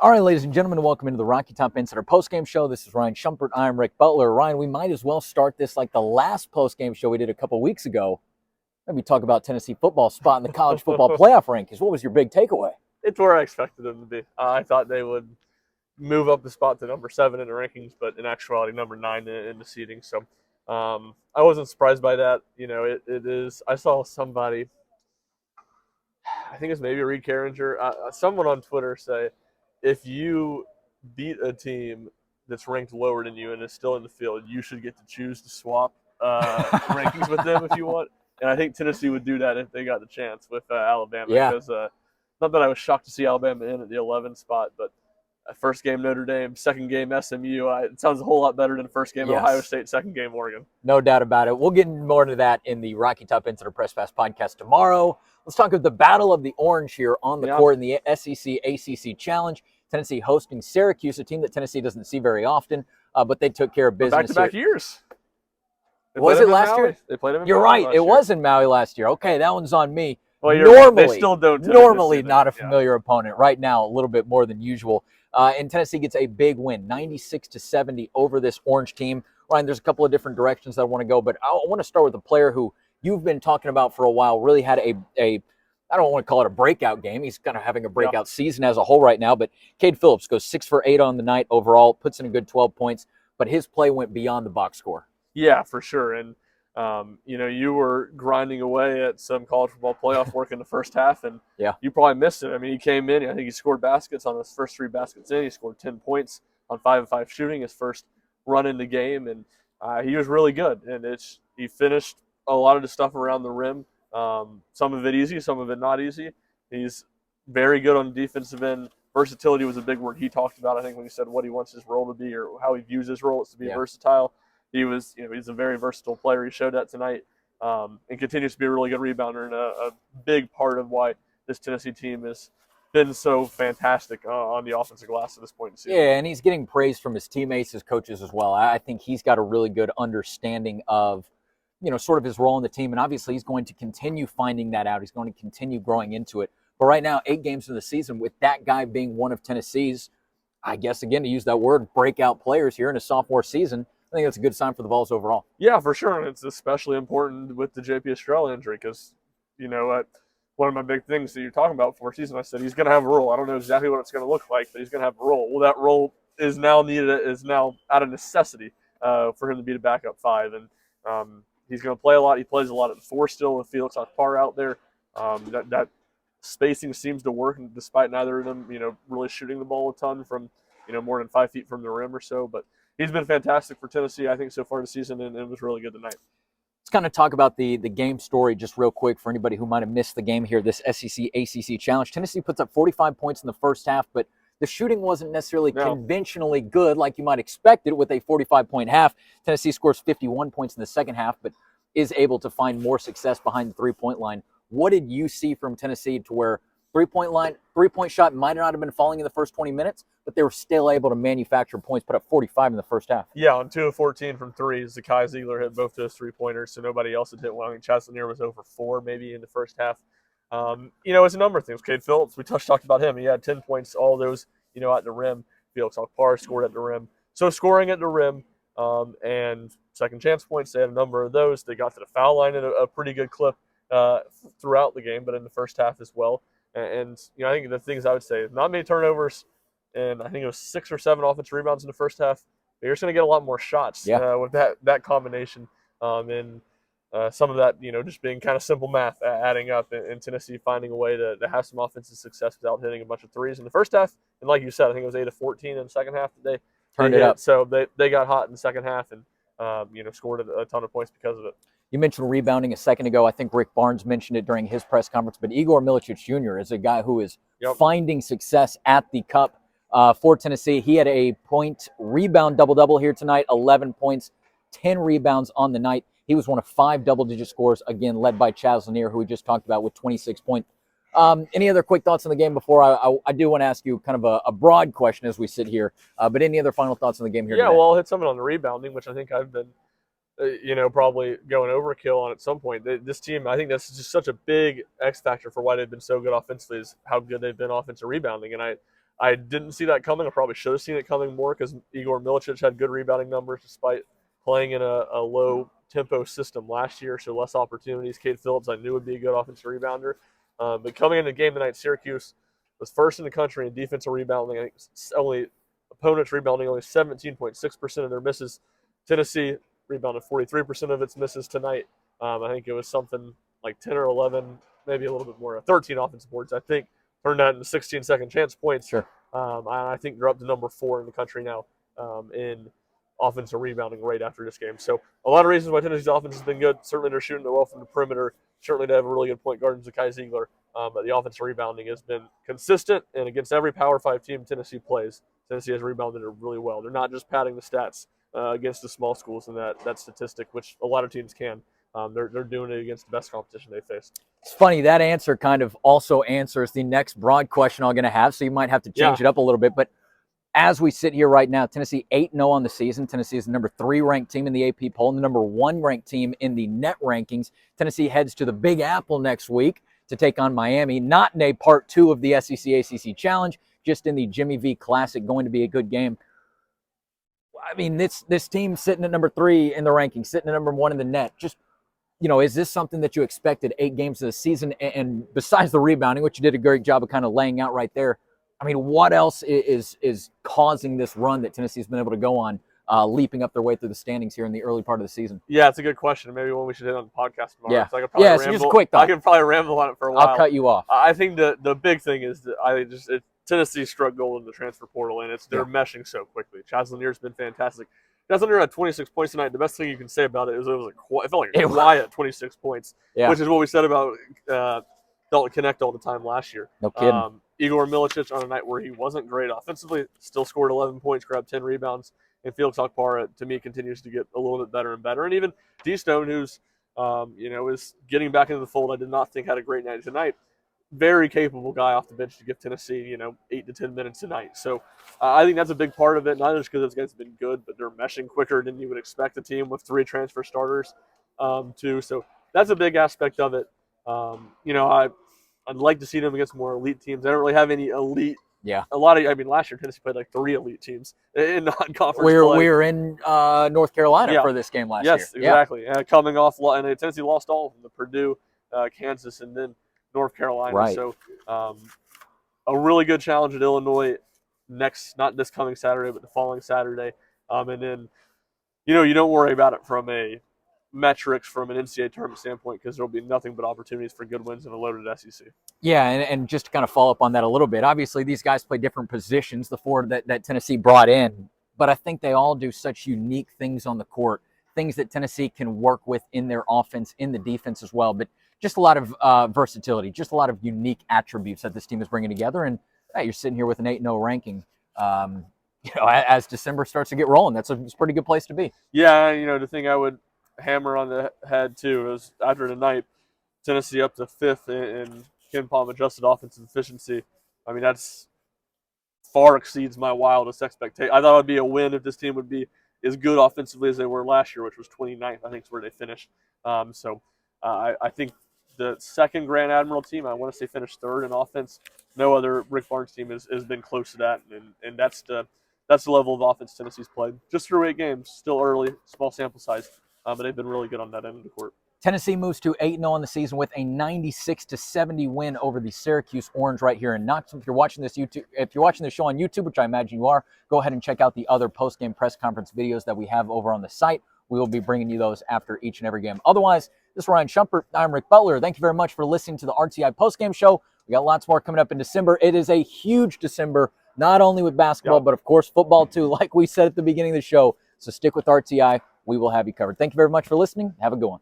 All right, ladies and gentlemen, welcome into the Rocky Top Insider postgame show. This is Ryan Shumpert. I'm Rick Butler. Ryan, we might as well start this like the last postgame show we did a couple weeks ago. Maybe talk about Tennessee football spot in the college football playoff rankings. What was your big takeaway? It's where I expected them to be. I thought they would move up the spot to number 7 in the rankings, but in actuality, number 9 in the seeding. So I wasn't surprised by that. You know, it is. I saw somebody, I think it's maybe Reed Carringer, someone on Twitter say, if you beat a team that's ranked lower than you and is still in the field, you should get to choose to swap rankings with them if you want. And I think Tennessee would do that if they got the chance with Alabama. Yeah. Because not that I was shocked to see Alabama in at the 11 spot, but first game Notre Dame, second game SMU. It sounds a whole lot better than first game Yes. Ohio State, second game Oregon. No doubt about it. We'll get more into that in the Rocky Top Insider Press Pass podcast tomorrow. Let's talk about the Battle of the Orange here on the court in the SEC ACC Challenge. Tennessee hosting Syracuse, a team that Tennessee doesn't see very often, but they took care of business Back-to-back years. Was it last year? They played them in You're Maui right. last It year. was in Maui last year. Okay, that one's on me. Well, Normally, they still don't normally not a familiar opponent. Right now, a little bit more than usual. And Tennessee gets a big win, 96-70 over this Orange team. Ryan, there's a couple of different directions I want to go, but I want to start with a player who you've been talking about for a while, really had a I don't want to call it a breakout game. He's kind of having a breakout season as a whole right now, but Cade Phillips goes 6 for 8 on the night overall, puts in a good 12 points, but his play went beyond the box score. Yeah, for sure. And, you know, you were grinding away at some college football playoff work in the first half, and you probably missed it. I mean, he came in, I think he scored baskets on his first 3 baskets in. He scored 10 points on 5-of-5 shooting, his first run in the game, and he was really good. And he finished a lot of the stuff around the rim. Some of it easy, some of it not easy. He's very good on the defensive end. Versatility was a big word he talked about, I think, when he said what he wants his role to be or how he views his role is to be versatile. He's a very versatile player. He showed that tonight, and continues to be a really good rebounder and a big part of why this Tennessee team has been so fantastic on the offensive glass at this point in the season. Yeah, and he's getting praise from his teammates, his coaches as well. I think he's got a really good understanding of, sort of his role in the team, and obviously he's going to continue finding that out. He's going to continue growing into it. But right now, 8 games into the season, with that guy being one of Tennessee's, I guess, again, to use that word, breakout players here in a sophomore season, I think that's a good sign for the Vols overall. Yeah, for sure, and it's especially important with the J.P. Estrella injury because, one of my big things that you're talking about for season, I said he's going to have a role. I don't know exactly what it's going to look like, but he's going to have a role. Well, that role is now out of necessity for him to be the backup 5, and he's going to play a lot. He plays a lot at the 4 still with Felix Akpar out there. That spacing seems to work, despite neither of them, really shooting the ball a ton from, more than 5 feet from the rim or so. But he's been fantastic for Tennessee, I think, so far this season, and it was really good tonight. Let's kind of talk about the game story just real quick for anybody who might have missed the game here, this SEC ACC Challenge. Tennessee puts up 45 points in the first half, but the shooting wasn't necessarily conventionally good like you might expect it with a 45-point half. Tennessee scores 51 points in the second half, but is able to find more success behind the three-point line. What did you see from Tennessee to where three-point shot might not have been falling in the first 20 minutes, but they were still able to manufacture points, put up 45 in the first half? Yeah, on 2 of 14 from 3, Zakai Ziegler hit both those 3-pointers, so nobody else had hit one. I think Chaz Lanier was over 4 maybe in the first half. It's a number of things. Cade Phillips, we talked about him. He had 10 points, all those, at the rim. Felix Akpar scored at the rim. So scoring at the rim and second chance points, they had a number of those. They got to the foul line at a pretty good clip throughout the game, but in the first half as well. And I think the things I would say, not many turnovers, and I think it was 6 or 7 offensive rebounds in the first half. You're just going to get a lot more shots with that combination. And some of that, just being kind of simple math adding up, and Tennessee finding a way to have some offensive success without hitting a bunch of threes in the first half. And like you said, I think it was 8 of 14 in the second half that they turned it up. So they got hot in the second half and scored a ton of points because of it. You mentioned rebounding a second ago. I think Rick Barnes mentioned it during his press conference, but Igor Milicic Jr. is a guy who is finding success at the cup for Tennessee. He had a point rebound double-double here tonight, 11 points, 10 rebounds on the night. He was one of 5 double-digit scorers, again, led by Chaz Lanier, who we just talked about with 26 points. Any other quick thoughts on the game before I do want to ask you kind of a broad question as we sit here, but any other final thoughts on the game here today? Well, I'll hit something on the rebounding, which I think I've been probably going overkill on at some point. This team, I think that's just such a big X factor for why they've been so good offensively is how good they've been offensive rebounding. And I didn't see that coming. I probably should have seen it coming more because Igor Milicic had good rebounding numbers despite playing in a low-tempo system last year, so less opportunities. Cade Phillips I knew would be a good offensive rebounder. But coming into the game tonight, Syracuse was first in the country in defensive rebounding. I think opponents rebounding only 17.6% of their misses. Tennessee rebounded 43% of its misses tonight. I think it was something like 10 or 11, maybe a little bit more, 13 offensive boards, I think. Turned that into 16 second chance points. Sure. I think they're up to number 4 in the country now in offensive rebounding right after this game. So a lot of reasons why Tennessee's offense has been good. Certainly they're shooting it well from the perimeter. Certainly they have a really good point guard in Zakai Ziegler. But the offensive rebounding has been consistent, and against every Power 5 team Tennessee plays, Tennessee has rebounded it really well. They're not just padding the stats against the small schools in that statistic, which a lot of teams can. They're doing it against the best competition they faced. It's funny, that answer kind of also answers the next broad question I'm going to have, so you might have to change it up a little bit. But as we sit here right now, Tennessee 8-0 on the season. Tennessee is the number 3 ranked team in the AP poll and the number 1 ranked team in the net rankings. Tennessee heads to the Big Apple next week to take on Miami, not in a part 2 of the SEC-ACC Challenge, just in the Jimmy V Classic. Going to be a good game. I mean, this team sitting at number 3 in the rankings, sitting at number 1 in the net, just, is this something that you expected 8 games of the season? And besides the rebounding, which you did a great job of kind of laying out right there, I mean, what else is causing this run that Tennessee's been able to go on, leaping up their way through the standings here in the early part of the season? Yeah, it's a good question. Maybe one we should hit on the podcast tomorrow. Yeah, so I could probably ramble. Just a quick thought. I could probably ramble on it for a while. I'll cut you off. I think the big thing is that Tennessee struck gold in the transfer portal, and they're meshing so quickly. Chaz Lanier's been fantastic. Chaz Lanier had 26 points tonight. The best thing you can say about it is it felt like a quiet 26 points, which is what we said about Dalton Connect all the time last year. No kidding. Igor Milicic on a night where he wasn't great offensively, still scored 11 points, grabbed 10 rebounds, and Felix Okpara, to me, continues to get a little bit better and better. And even D-Stone, who's is getting back into the fold, I did not think had a great night tonight. Very capable guy off the bench to give Tennessee, 8 to 10 minutes a night. So I think that's a big part of it, not just because those guys have been good, but they're meshing quicker than you would expect a team with 3 transfer starters too. So that's a big aspect of it. I'd like to see them against more elite teams. They don't really have any elite. Yeah. Last year Tennessee played like 3 elite teams in non-conference play. We were in North Carolina for this game last year. Yes, exactly. Coming off, and Tennessee lost all of them, the Purdue, Kansas, and then North Carolina. Right. So a really good challenge at Illinois not this coming Saturday, but the following Saturday. And then, you don't worry about it from a metrics from an NCAA tournament standpoint because there will be nothing but opportunities for good wins in a loaded SEC. Yeah, and just to kind of follow up on that a little bit, obviously these guys play different positions, the 4 that Tennessee brought in, but I think they all do such unique things on the court, things that Tennessee can work with in their offense, in the defense as well, but just a lot of versatility, just a lot of unique attributes that this team is bringing together, and you're sitting here with an 8-0 ranking. As December starts to get rolling, it's a pretty good place to be. Yeah, the thing I would hammer on the head too is after tonight, Tennessee up to 5th in Ken Palm adjusted offensive efficiency. I mean, that's far exceeds my wildest expectation. I thought it would be a win if this team would be as good offensively as they were last year, which was 29th. I think is where they finished. I think the second Grand Admiral team, I want to say, finished 3rd in offense. No other Rick Barnes team has been close to that, and that's the level of offense Tennessee's played. Just through 8 games, still early, small sample size. But they've been really good on that end of the court. Tennessee moves to 8-0 on the season with a 96-70 win over the Syracuse Orange right here in Knoxville. If you're watching this show on YouTube, which I imagine you are, go ahead and check out the other post-game press conference videos that we have over on the site. We will be bringing you those after each and every game. Otherwise, this is Ryan Shumpert. I'm Rick Butler. Thank you very much for listening to the RTI post-game show. We got lots more coming up in December. It is a huge December, not only with basketball, but of course football too, like we said at the beginning of the show. So stick with RTI. We will have you covered. Thank you very much for listening. Have a good one.